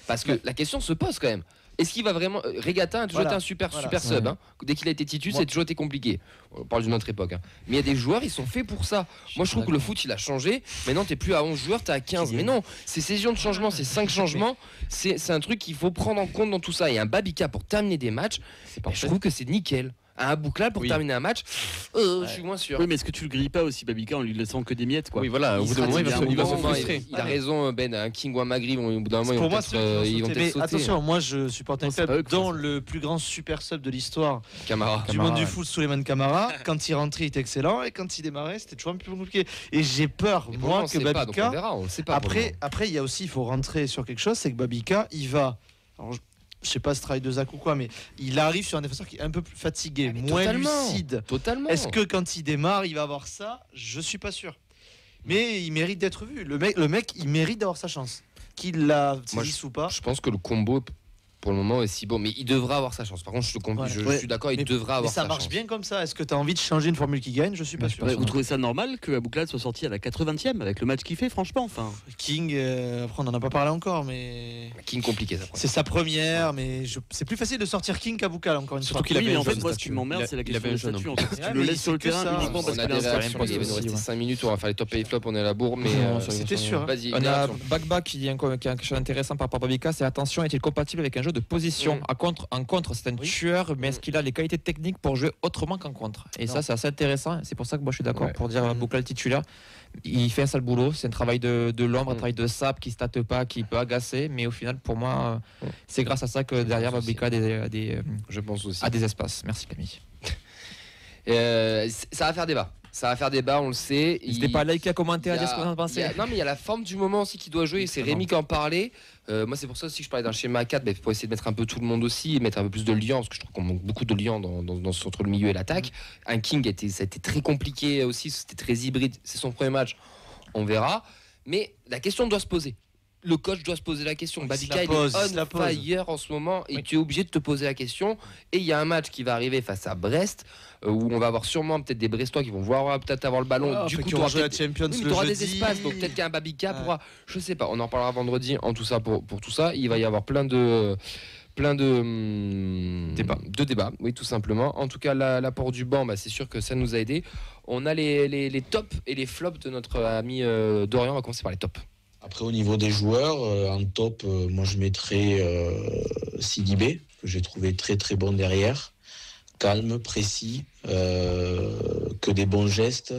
Parce que la question se pose quand même. Est-ce qu'il va vraiment. Regatta a toujours été un super sub. Dès qu'il a été titulaire, c'est toujours été compliqué. On parle d'une autre époque. Mais il y a des joueurs, ils sont faits pour ça. Moi, je trouve que le foot, il a changé. Maintenant, t'es plus à 11 joueurs, t'es à 15. Mais non, ces saisons de changement, ces 5 changements, c'est un truc qu'il faut prendre en compte dans tout ça. Et un Babika pour terminer des matchs, je trouve que c'est nickel. Un Aboukhlal pour terminer un match, je suis moins sûr. Oui, mais est-ce que tu le grilles pas aussi, Babika, en lui laissant que des miettes, quoi? Oui, voilà, au bout d'un moment, il va se frustrer. Il a raison, Ben, un King ou un Magri, au bout d'un moment, ils vont peut-être sauter. Attention, moi, je supporte un club dans le plus grand super sub de l'histoire du monde du foot, Souleymane Camara. Quand il rentrait, il était excellent, et quand il démarrait, c'était toujours un peu plus compliqué. Et j'ai peur, moi, que Babika. Après, il y a aussi, il faut rentrer sur quelque chose, c'est que Babika, il va. Je sais pas ce travail de Zach ou quoi, mais il arrive sur un défenseur qui est un peu plus fatigué, moins lucide. Totalement. Est-ce que quand il démarre, il va avoir ça? Je suis pas sûr. Mais il mérite d'être vu. Le mec, il mérite d'avoir sa chance. Qu'il la saisisse ou pas. Je pense que le combo, pour le moment, est si bon. Mais il devra avoir sa chance. Par contre, je suis d'accord, il devra avoir sa chance. Mais ça marche bien comme ça. Est-ce que tu as envie de changer une formule qui gagne? Je suis pas sûr. Vous trouvez ça normal que Aboukhlal soit sorti à la 80e avec le match qu'il fait, franchement? King, après, on n'en a pas parlé encore, mais. King compliqué, ça. C'est sa première, mais c'est plus facile de sortir King qu'Abouklal, encore une fois. Surtout qu'il avait en fait, moi, ce qui m'emmerde, c'est la question de statut. Si tu le laisses sur le terrain uniquement parce qu'il a un statut. Il va nous rester 5 minutes, on va faire les top et les flops, on est à la bourre, mais c'était sûr. On a Bagba qui dit quelque chose d'intéressant par rapport à Babika, c'est attention, est-il compatible avec un jeu de position? En contre, c'est un tueur, mais est-ce qu'il a les qualités techniques pour jouer autrement qu'en contre? Et ça, c'est assez intéressant. C'est pour ça que moi, je suis d'accord pour dire Aboukhlal titulaire. Il fait un sale boulot. C'est un travail de l'ombre, un travail de sap qui ne state pas, qui peut agacer. Mais au final, pour moi, c'est grâce à ça que derrière Babika a des espaces. Merci Camille. Ça va faire débat. Ça va faire débat, on le sait. N'hésitez pas à liker, à commenter, à dire ce que vous en pensez. Non, mais il y a la forme du moment aussi qui doit jouer. C'est Rémi qui en parlait. Moi, c'est pour ça aussi que je parlais d'un schéma 4, pour essayer de mettre un peu tout le monde aussi et mettre un peu plus de liens, parce que je trouve qu'on manque beaucoup de liens entre le milieu et l'attaque. Un King, ça a été très compliqué aussi, c'était très hybride. C'est son premier match, on verra. Mais la question doit se poser. le coach doit se poser la question. Babica il est on fire en ce moment et tu es obligé de te poser la question. Et il y a un match qui va arriver face à Brest où on va avoir sûrement peut-être des Brestois qui vont peut-être avoir le ballon. Du coup, tu auras des espaces. Donc peut-être qu'un Babica pourra, je sais pas, on en parlera vendredi en tout ça pour tout ça. Il va y avoir plein de débats, oui, tout simplement. En tout cas, l'apport du banc, c'est sûr que ça nous a aidé. On a les tops et les flops de notre ami Dorian. On va commencer par les tops. Après, au niveau des joueurs, en top, moi je mettrais Sidibé, que j'ai trouvé très très bon derrière. Calme, précis, que des bons gestes.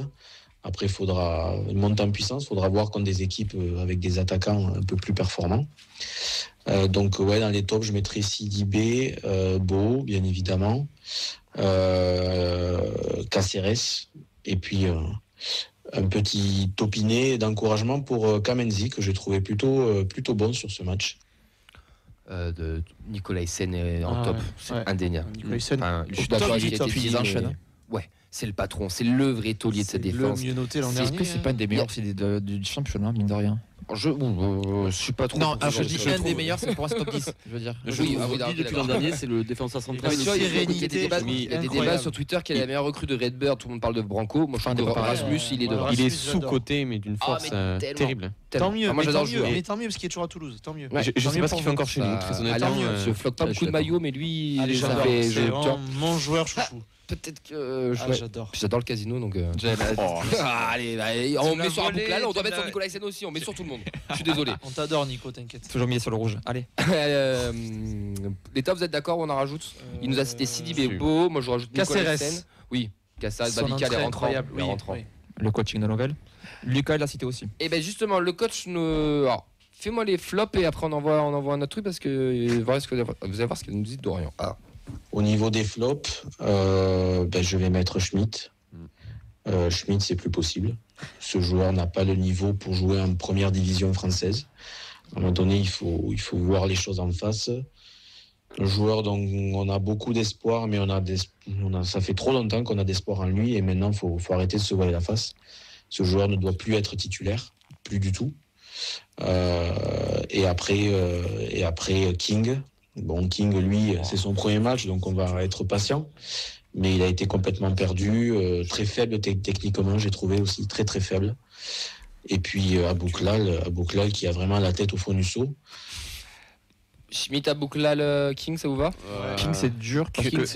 Après, il faudra monter en puissance, il faudra voir contre des équipes avec des attaquants un peu plus performants. Donc, dans les tops, je mettrais Sidibé, Beau, bien évidemment, Caceres, et puis un petit topiné d'encouragement pour Kamenzi, que j'ai trouvé plutôt bon sur ce match. De Nicolas Hyssen en top, c'est indéniable. Je suis d'accord avec il enchaîne. Ouais, c'est le patron, c'est le vrai taulier de cette défense. Le mieux noté l'an dernier. Est-ce que c'est pas un des meilleurs du championnat, mine de rien? Je suis pas trop. Non, je dis un des meilleurs, c'est pour moi c'est top 10. Je veux dire. Depuis l'an dernier, c'est le défenseur central. Il y a des débats sur Twitter quelle est la meilleure recrue de Redbird. Tout le monde parle de Branco. Moi, je trouve que Rasmus, il est devant. Il est sous-coté, mais d'une force terrible. Tant mieux, moi j'adore jouer. Mais tant mieux parce qu'il est toujours à Toulouse. Tant mieux. Je sais pas ce qu'il fait encore chez nous, très honnêtement. Je flotte pas beaucoup de maillot, mais lui, c'est mon joueur chouchou. Peut-être que j'adore. J'adore le casino, donc. Allez, on met sur Abouklal, on doit mettre sur Nicolas Hyssen aussi, on met sur tout le monde. Je suis désolé. On t'adore, Nico, t'inquiète. Toujours mis sur le rouge. Allez. Les tops, vous êtes d'accord ou on en rajoute? Il nous a cité Sidibé, Beau, moi je rajoute Nicolas Hyssen. Oui, Caceres, Babica, les rentrants. Le coaching de Novel. Lucas, il l'a cité aussi. Et ben justement, le coach alors, fais-moi les flops et après on envoie un autre truc parce que vous allez voir ce qu'il nous dit Dorian. Au niveau des flops, je vais mettre Schmitt. Schmitt, c'est plus possible. Ce joueur n'a pas le niveau pour jouer en première division française. À un moment donné, il faut voir les choses en face. Un joueur dont on a beaucoup d'espoir, mais ça fait trop longtemps qu'on a d'espoir en lui et maintenant, il faut arrêter de se voiler la face. Ce joueur ne doit plus être titulaire, plus du tout. Et après King. Bon, King, lui, c'est son premier match, donc on va être patient. Mais il a été complètement perdu, très faible techniquement, j'ai trouvé aussi très très faible. Et puis Abouklal qui a vraiment la tête au fond du seau. Schmitt, Abouklal, King, ça vous va? King, c'est dur.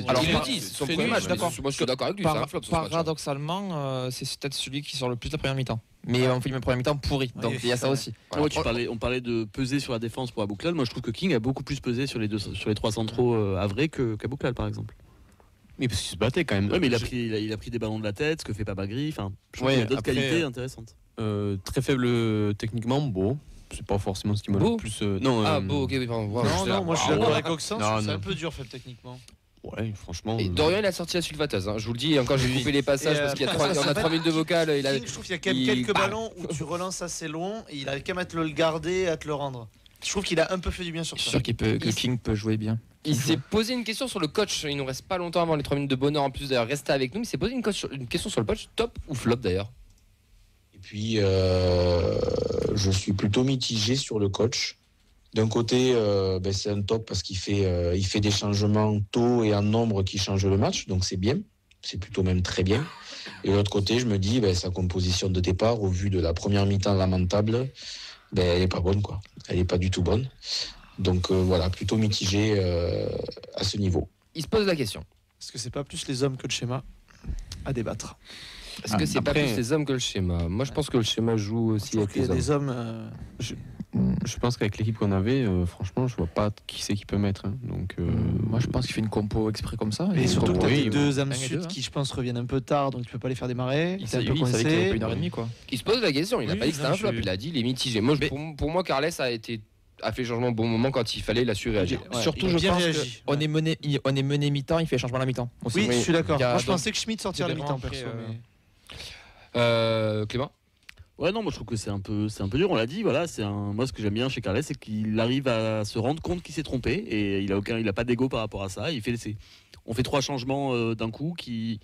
Alors, c'est son premier match, d'accord. Moi, je suis d'accord avec lui, c'est un flop. Paradoxalement, c'est peut-être celui qui sort le plus de la première mi-temps. Mais on fait une première mi-temps pourrie, donc il y a ça aussi. On parlait de peser sur la défense pour Abouklal. Moi, je trouve que King a beaucoup plus pesé sur les trois centraux avrés qu'Abouklal, par exemple. Mais parce qu'il se battait quand même. Oui, mais il a pris des ballons de la tête, ce que fait pas Bagri. Enfin, je trouve qu'il y a d'autres qualités intéressantes. Très faible techniquement, Beau. C'est pas forcément ce qui m'a le plus. Beau, ok, oui, pardon. Non, moi je suis d'accord avec Oxens, c'est un peu dur, faible techniquement. Ouais, franchement. Et Dorian, il a sorti la sulfateuse. Je vous le dis, encore j'ai coupé les passages parce qu'il y a 3 minutes de vocal. Je trouve qu'il y a quand même quelques ballons où tu relances assez long et il a quand même à te le garder, à te le rendre. Je trouve qu'il a un peu fait du bien sur ça. Je suis sûr que King peut jouer bien. Il s'est posé une question sur le coach. Il nous reste pas longtemps avant les 3 minutes de bonheur. En plus, d'ailleurs, restez avec nous. Il s'est posé une question sur le coach. Top ou flop d'ailleurs? Et puis, je suis plutôt mitigé sur le coach. D'un côté, c'est un top parce qu'il fait des changements tôt et en nombre qui changent le match. Donc, c'est bien. C'est plutôt même très bien. Et de l'autre côté, je me dis, sa composition de départ, au vu de la première mi-temps lamentable, elle n'est pas bonne, quoi. Elle n'est pas du tout bonne. Donc, plutôt mitigé à ce niveau. Il se pose la question. Est-ce que c'est pas plus les hommes que le schéma à débattre? Est-ce que c'est pas plus les hommes que le schéma? Moi, je pense que le schéma joue aussi avec les hommes. Je pense qu'avec l'équipe qu'on avait, franchement, je vois pas qui c'est qui peut mettre. Donc, moi, je pense qu'il fait une compo exprès comme ça. Et surtout que t'as tes deux âmes sud qui, je pense, reviennent un peu tard, donc tu peux pas les faire démarrer. Il savait qu'il y avait 1h30, quoi. Il se pose la question. Il n'a pas dit que c'était un flop. Il a dit il est mitigé. Moi, pour moi, Carles a fait changement au bon moment quand il fallait, il a su réagir. Surtout, je pense qu'on est mené mi-temps, il fait changement à la mi-temps. Oui, je suis d'accord. Moi, je pensais que Schmitt sortirait à la mi-temps, perso. Clément? Ouais, non, moi je trouve que c'est un peu dur, on l'a dit. Voilà, moi ce que j'aime bien chez Carles, c'est qu'il arrive à se rendre compte qu'il s'est trompé et il a pas d'ego par rapport à ça. On fait 3 changements d'un coup qui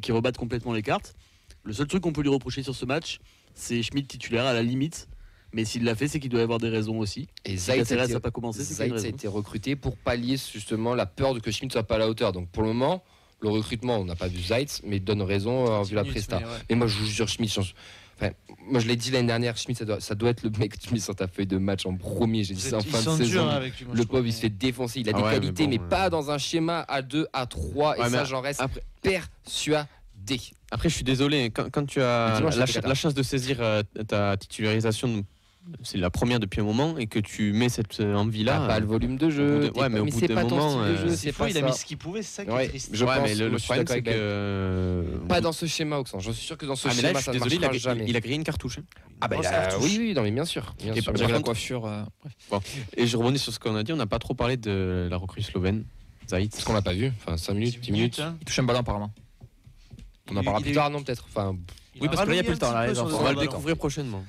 rebattent complètement les cartes. Le seul truc qu'on peut lui reprocher sur ce match, c'est Schmitt titulaire à la limite. Mais s'il l'a fait, c'est qu'il doit y avoir des raisons aussi. Et Zeitz n'a pas commencé. Zeitz a été recruté pour pallier justement la peur de que Schmitt soit pas à la hauteur. Donc pour le moment, le recrutement, on n'a pas vu Zeitz, mais donne raison vu la presta. Mais moi, je vous jure, Schmitt. Enfin, moi je l'ai dit l'année dernière, Schmitt ça doit être le mec que tu mets sur ta feuille de match en premier. J'ai dit ça en fin de saison. Le pauvre il se fait défoncer. Il a des qualités, mais pas dans un schéma A2, A3. Et ça, j'en reste persuadé. Après, je suis désolé, quand tu as la chance de saisir ta titularisation, c'est la première depuis un moment, et que tu mets cette envie-là. Pas le volume de jeu. Mais au bout d'un moment, il a mis ce qu'il pouvait, c'est ça qui est triste. Je pense, mais le problème, c'est que. Pas dans ce schéma, Oxen. J'en suis sûr que dans ce schéma, ça ne marchera jamais. Il a grillé une cartouche. Oui, non, mais bien sûr. Et par la coiffure. Et je rebondis sur ce qu'on a dit, on n'a pas trop parlé de la recrue slovène, Zeitz. Parce qu'on l'a pas vu. Enfin, 5 minutes, 10 minutes. Il touche un ballon apparemment. On en parlera plus tard, non, peut-être. Oui, parce que là, il n'y a plus le temps. On va le découvrir prochainement.